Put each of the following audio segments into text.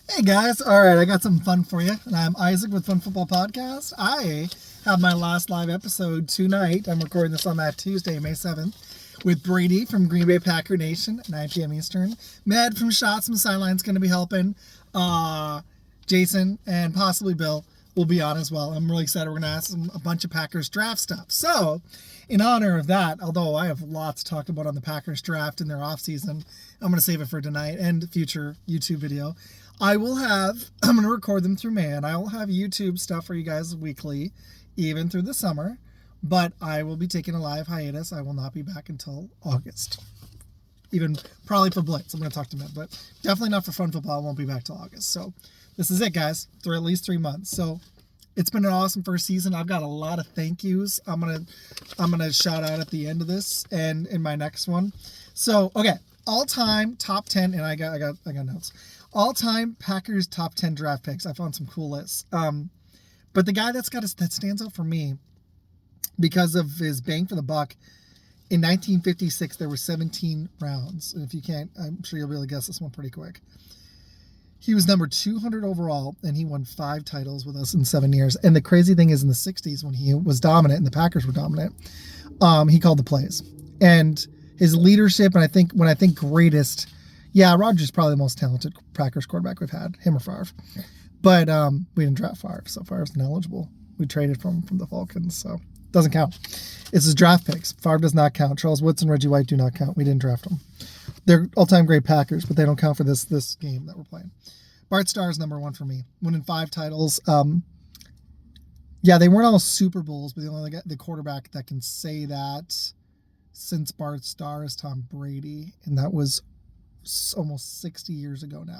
Hey guys, all right, I got some fun for you, and I'm Isaac with Fun Football Podcast. I have my last live episode tonight. I'm recording this on that Tuesday, May 7th, with Brady from Green Bay Packer Nation, 9 p.m. Eastern. Med from Shots from Sidelines going to be helping. Jason and possibly Bill will be on as well. I'm really excited. We're going to ask them a bunch of Packers draft stuff. So, in honor of that, although I have lots to talk about on the Packers draft in their offseason, I'm going to save it for tonight and future YouTube video. I'm going to record them through May, and I will have YouTube stuff for you guys weekly, even through the summer, but I will be taking a live hiatus. I will not be back until August. Even probably for Blitz. I'm going to talk to Matt, but definitely not for Fun Football. I won't be back till August. So this is it, guys, for at least 3 months. So it's been an awesome first season. I've got a lot of thank yous. I'm gonna shout out at the end of this and in my next one. So okay, all-time top 10, and I got notes. All-time Packers top 10 draft picks. I found some cool lists. But the guy that stands out for me because of his bang for the buck. In 1956, there were 17 rounds. And if you can't, I'm sure you'll be able to guess this one pretty quick. He was number 200 overall, and he won 5 titles with us in 7 years. And the crazy thing is, in the 60s, when he was dominant and the Packers were dominant, he called the plays. And his leadership, and when I think greatest, yeah, Rodgers is probably the most talented Packers quarterback we've had, him or Favre. But we didn't draft Favre, so Favre's ineligible. We traded from the Falcons, so it doesn't count. It's his draft picks. Favre does not count. Charles Woods and Reggie White do not count. We didn't draft them. They're all-time great Packers, but they don't count for this game that we're playing. Bart Starr is number 1 for me. Winning 5 titles. Yeah, they weren't all Super Bowls, but the quarterback that can say that since Bart Starr is Tom Brady, and that was almost 60 years ago now.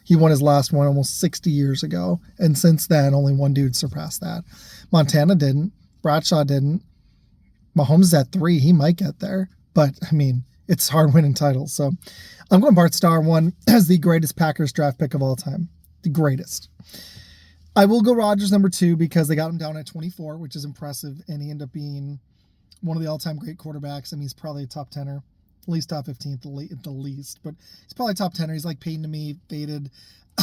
He won his last one almost 60 years ago, and since then, only one dude surpassed that. Montana didn't. Bradshaw didn't. Mahomes is at 3. He might get there, but I mean, it's hard winning titles. So I'm going Bart Starr 1 as the greatest Packers draft pick of all time. The greatest. I will go Rodgers number 2 because they got him down at 24, which is impressive. And he ended up being one of the all-time great quarterbacks. I mean, he's probably a top 10er, at least top 15 at the least. But he's probably top 10er. He's like Peyton to me, faded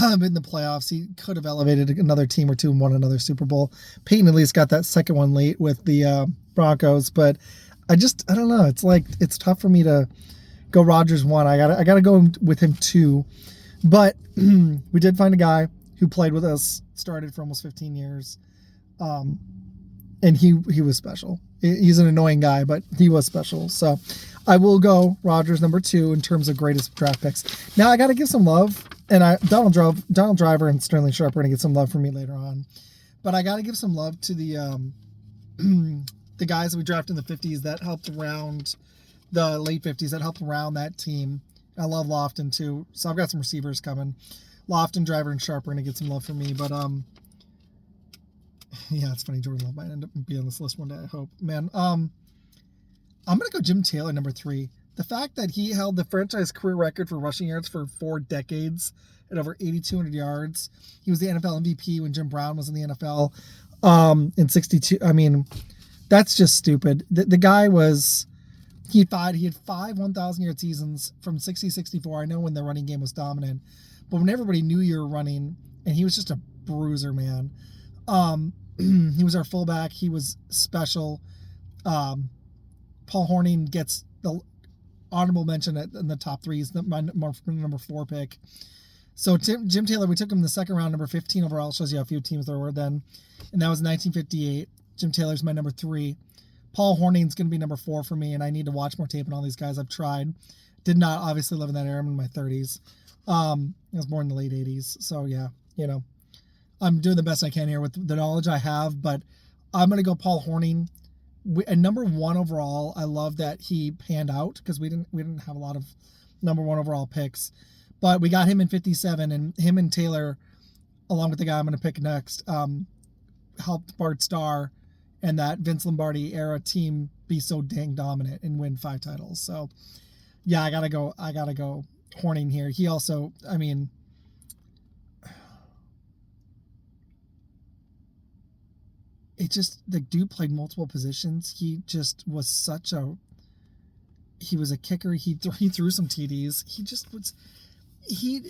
in the playoffs. He could have elevated another team or two and won another Super Bowl. Peyton at least got that second one late with the Broncos. But I don't know. It's tough for me to go Rodgers 1. I gotta go with him 2. But we did find a guy who played with us, started for almost 15 years. And he was special. He's an annoying guy, but he was special. So I will go Rodgers number 2 in terms of greatest draft picks. Now I gotta give some love, and Donald Driver and Sterling Sharp are gonna get some love from me later on. But I gotta give some love to the the guys that we drafted in the 50s that helped around the late 50s that helped around that team. I love Lofton too. So I've got some receivers coming. Lofton, Driver, and Sharp are going to get some love from me. But, yeah, it's funny. Jordan Love might end up being on this list one day, I hope. Man, I'm going to go Jim Taylor, number 3. The fact that he held the franchise career record for rushing yards for 4 decades at over 8,200 yards. He was the NFL MVP when Jim Brown was in the NFL in 62. I mean, that's just stupid. The guy was... He had 5 1,000-yard seasons from 60-64. I know when the running game was dominant, but when everybody knew you were running, and he was just a bruiser, man. He was our fullback. He was special. Paul Hornung gets the honorable mention in the top 3. He's my number 4 pick. So Jim Taylor, we took him in the second round, number 15 overall. Shows you how few teams there were then. And that was 1958. Jim Taylor's my number 3. Paul Hornung's going to be number 4 for me, and I need to watch more tape on all these guys. I've tried. Did not obviously live in that era. I'm in my 30s. I was born in the late 80s. So, yeah, I'm doing the best I can here with the knowledge I have, but I'm going to go Paul Hornung. And number 1 overall, I love that he panned out because we didn't have a lot of number 1 overall picks. But we got him in 57, and him and Taylor, along with the guy I'm going to pick next, helped Bart Starr and that Vince Lombardi era team be so dang dominant and win 5 titles. So, yeah, I gotta go Hornung here. He also, I mean, the dude played multiple positions. He just was he was a kicker. He threw some TDs. He just was,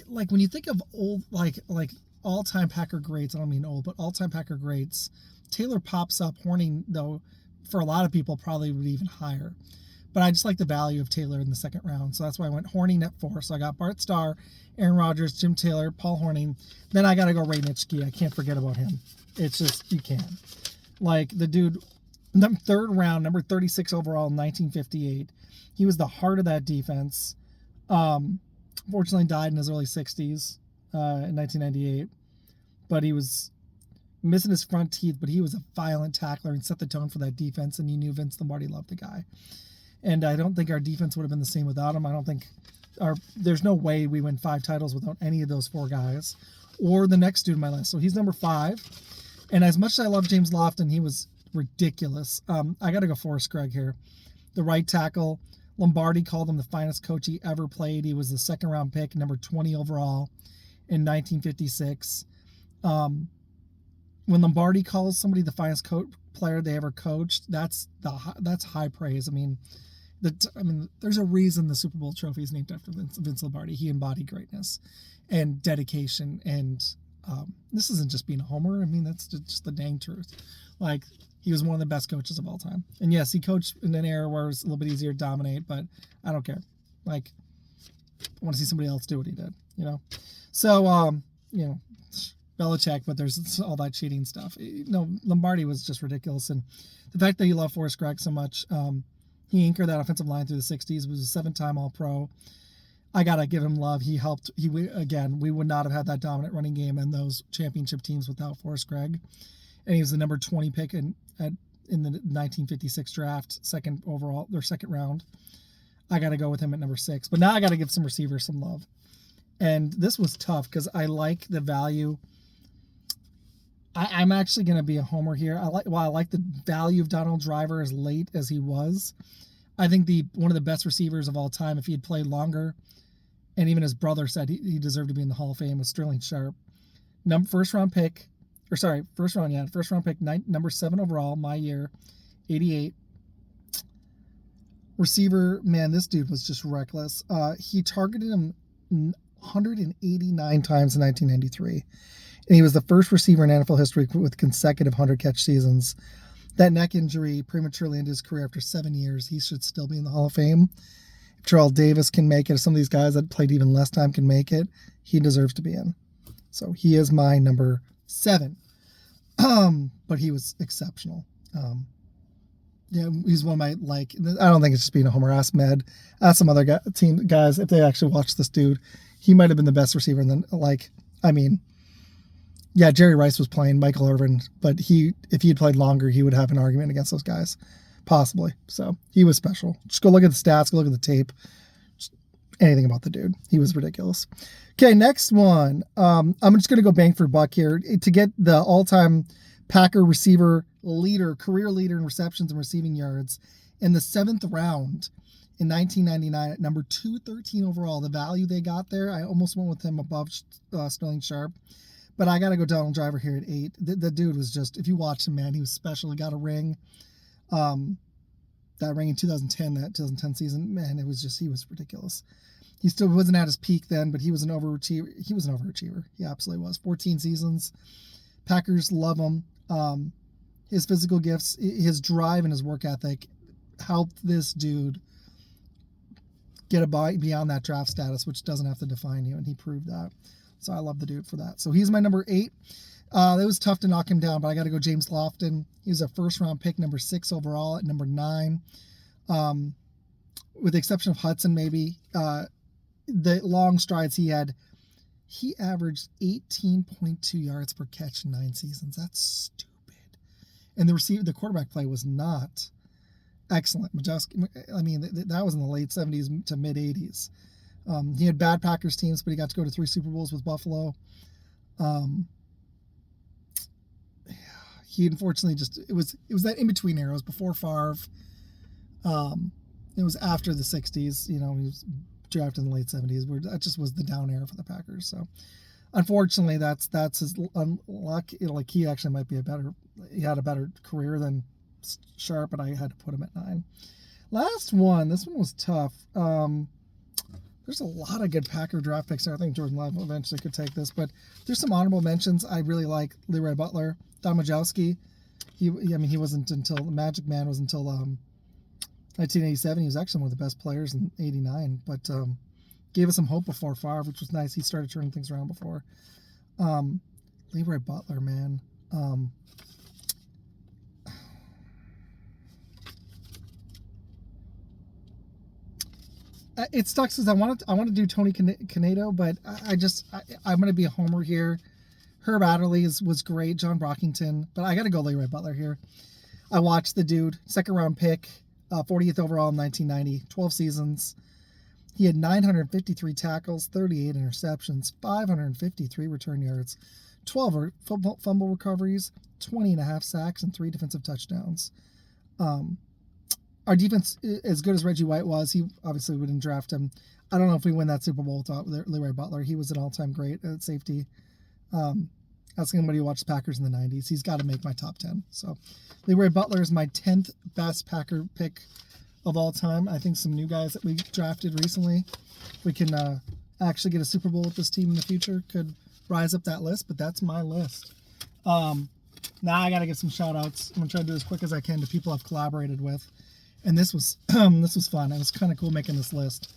like when you think of old, like all-time Packer greats, I don't mean old, but all-time Packer greats, Taylor pops up. Horning, though, for a lot of people probably would be even higher. But I just like the value of Taylor in the second round. So that's why I went Horning at 4. So I got Bart Starr, Aaron Rodgers, Jim Taylor, Paul Horning. Then I got to go Ray Nitschke. I can't forget about him. It's just, you can't. Like, the dude, third round, number 36 overall in 1958. He was the heart of that defense. Fortunately died in his early 60s in 1998. But he was missing his front teeth, but he was a violent tackler and set the tone for that defense, and you knew Vince Lombardi loved the guy. And I don't think our defense would have been the same without him. I don't think there's no way we win 5 titles without any of those 4 guys or the next dude on my list. So he's number 5. And as much as I love James Lofton, he was ridiculous. I got to go Forrest Gregg here. The right tackle, Lombardi called him the finest coach he ever played. He was the second round pick, number 20 overall in 1956. When Lombardi calls somebody the finest player they ever coached, that's high praise. I mean, there's a reason the Super Bowl trophy is named after Vince Lombardi. He embodied greatness and dedication, and this isn't just being a homer. I mean, that's just the dang truth. Like, he was one of the best coaches of all time. And yes, he coached in an era where it was a little bit easier to dominate, but I don't care. Like, I want to see somebody else do what he did, you know? So, Belichick, but there's all that cheating stuff. Lombardi was just ridiculous. And the fact that he loved Forrest Gregg so much, he anchored that offensive line through the 60s, was a 7-time All-Pro. I got to give him love. He helped. We would not have had that dominant running game and those championship teams without Forrest Gregg. And he was the number 20 pick in the 1956 draft, second round. I got to go with him at number 6. But now I got to give some receivers some love. And this was tough because I like the value. I'm actually going to be a homer here. I like the value of Donald Driver as late as he was. I think one of the best receivers of all time, if he had played longer, and even his brother said he deserved to be in the Hall of Fame, was Sterling Sharp. First round pick, number 7 overall, my year, 88. Receiver, man, this dude was just reckless. He targeted him 189 times in 1993. And he was the first receiver in NFL history with consecutive 100-catch seasons. That neck injury prematurely ended his career after 7 years. He should still be in the Hall of Fame. If Terrell Davis can make it, if some of these guys that played even less time can make it, he deserves to be in. So he is my number 7. But he was exceptional. He's one of my, I don't think it's just being a homer. Ask Med. Ask some other team guys if they actually watched this dude. He might have been the best receiver. And then, Jerry Rice was playing, Michael Irvin, but if he had played longer, he would have an argument against those guys, possibly. So he was special. Just go look at the stats, go look at the tape, just anything about the dude. He was ridiculous. Okay, next one. I'm just going to go bang for buck here to get the all-time Packer receiver career leader in receptions and receiving yards in the 7th round in 1999 at number 213 overall. The value they got there, I almost went with him above Sterling Sharp. But I got to go Donald Driver here at 8. The dude was just, if you watch him, man, he was special. He got a ring. That ring in 2010 season, man, he was ridiculous. He still wasn't at his peak then, but he was an overachiever. He absolutely was. 14 seasons. Packers love him. His physical gifts, his drive and his work ethic helped this dude get beyond that draft status, which doesn't have to define you, and he proved that. So I love the dude for that. So he's my number 8. It was tough to knock him down, but I got to go James Lofton. He was a first-round pick, number 6 overall at number 9. With the exception of Hudson, maybe. The long strides he had, he averaged 18.2 yards per catch in 9 seasons. That's stupid. And the quarterback play was not excellent. That was in the late 70s to mid-80s. He had bad Packers teams, but he got to go to 3 Super Bowls with Buffalo. He unfortunately it was that in-between era. It was before Favre. It was after the 60s. He was drafted in the late 70s, where that just was the down era for the Packers. So unfortunately, that's his luck. He actually he had a better career than Sharp, but I had to put him at 9. Last one. This one was tough. There's a lot of good Packer draft picks there. I think Jordan Love eventually could take this, but there's some honorable mentions. I really like Leroy Butler, Don Majowski. He wasn't until the Magic Man was until 1987. He was actually one of the best players in '89, but gave us some hope before Favre, which was nice. He started turning things around before. Leroy Butler, man. It sucks because I want to do Tony Canedo, but I'm going to be a homer here. Herb Adderley was great. John Brockington, but I got to go Leroy Butler here. I watched the dude, second round pick, 40th overall in 1990, 12 seasons. He had 953 tackles, 38 interceptions, 553 return yards, 12 fumble recoveries, 20.5 sacks, and 3 defensive touchdowns. Our defense, as good as Reggie White was, he obviously we didn't draft him. I don't know if we win that Super Bowl without Leroy Butler. He was an all-time great at safety. Ask anybody who watched Packers in the 90s. He's got to make my top 10. So Leroy Butler is my 10th best Packer pick of all time. I think some new guys that we drafted recently, we can actually get a Super Bowl with this team in the future, could rise up that list, but that's my list. Now I got to give some shout-outs. I'm going to try to do as quick as I can to people I've collaborated with. And this was this was fun. It was kind of cool making this list.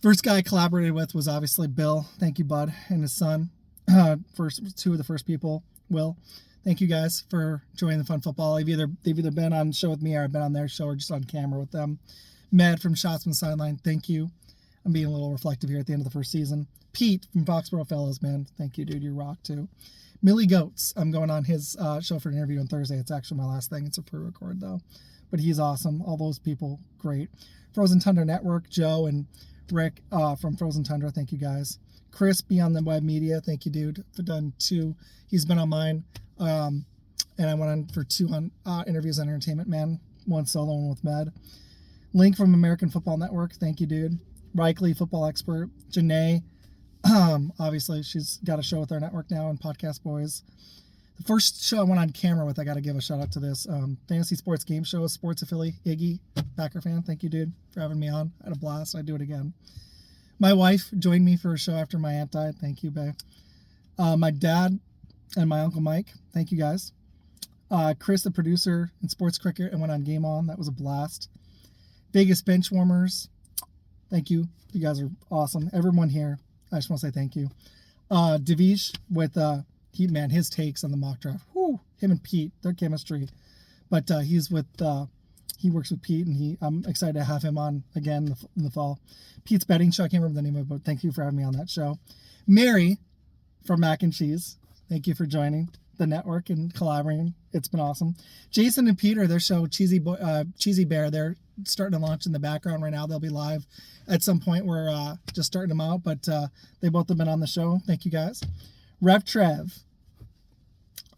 First guy I collaborated with was obviously Bill. Thank you, bud, and his son. Two of the first people. Will, thank you guys for joining the Fun Football. They've either been on the show with me or I've been on their show or just on camera with them. Med from Shots from the Sideline, thank you. I'm being a little reflective here at the end of the first season. Pete from Foxborough Fellows, man, thank you, dude. You rock too. Millie Goats, I'm going on his show for an interview on Thursday. It's actually my last thing. It's a pre-record though. But he's awesome. All those people, great. Frozen Tundra Network, Joe and Rick from Frozen Tundra, thank you guys. Chris, Beyond the Web Media, thank you, dude. I've done 2. He's been on mine. And I went on for 2 interviews on Entertainment Man, 1 solo, 1 with Med. Link from American Football Network, thank you, dude. Reikley, football expert. Janae, obviously, she's got a show with our network now, and Podcast Boys. The first show I went on camera with, I got to give a shout out to this. Fantasy Sports Game Show, Sports Affiliate, Iggy, Packer fan. Thank you, dude, for having me on. I had a blast. I'd do it again. My wife joined me for a show after my aunt died. Thank you, babe. My dad and my Uncle Mike. Thank you, guys. Chris, the producer in Sports Cricket, and went on Game On. That was a blast. Vegas Bench Warmers. Thank you. You guys are awesome. Everyone here, I just want to say thank you. Devish with... his takes on the mock draft. Whew, him and Pete, their chemistry. But he works with Pete, and I'm excited to have him on again in the fall. Pete's betting show, I can't remember the name of it, but thank you for having me on that show. Mary from Mac and Cheese, thank you for joining the network and collaborating. It's been awesome. Jason and Peter, their show Cheesy Bear, they're starting to launch in the background right now. They'll be live at some point. We're just starting them out, but they both have been on the show. Thank you, guys. Rev Trev,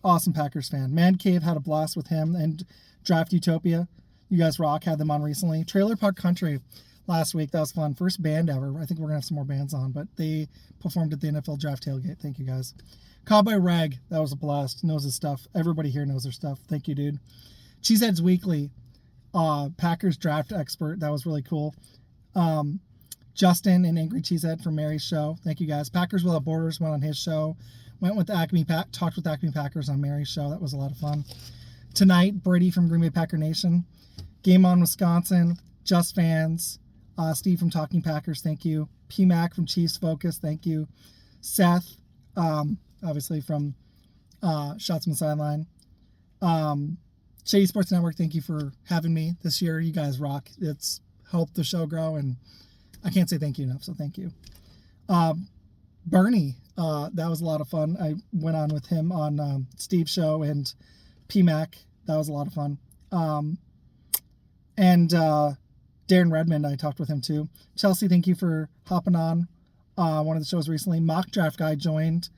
awesome Packers fan. Man Cave, had a blast with him, and Draft Utopia, you guys rock, had them on recently. Trailer Park Country last week, that was fun. First band ever. I think we're gonna have some more bands on, but they performed at the NFL Draft Tailgate. Thank you, guys. Cowboy Rag, that was a blast. Knows his stuff. Everybody here knows their stuff. Thank you, dude. Cheeseheads Weekly, Packers draft expert, that was really cool. Justin and Angry Cheesehead from Mary's show. Thank you, guys. Packers Without Borders went on his show. Went with talked with Acme Packers on Mary's show. That was a lot of fun. Tonight, Brady from Green Bay Packer Nation. Game On Wisconsin. Just Fans. Steve from Talking Packers, thank you. PMAC from Chiefs Focus, thank you. Seth, obviously from Shots from the Sideline. Shady Sports Network, thank you for having me this year. You guys rock. It's helped the show grow, and I can't say thank you enough, so thank you. Bernie, that was a lot of fun. I went on with him on Steve's show and PMAC. That was a lot of fun. And Darren Redmond, I talked with him too. Chelsea, thank you for hopping on one of the shows recently. Mock Draft Guy joined.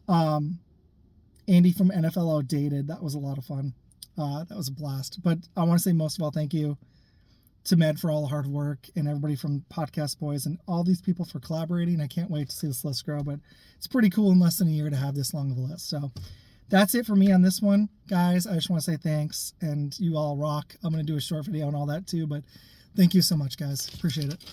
Andy from NFL Outdated. That was a lot of fun. That was a blast. But I want to say most of all, thank you to Med for all the hard work, and everybody from Podcast Boys and all these people for collaborating. I can't wait to see this list grow, but it's pretty cool in less than a year to have this long of a list. So that's it for me on this one, guys. I just want to say thanks, and you all rock. I'm going to do a short video and all that too, but thank you so much, guys. Appreciate it.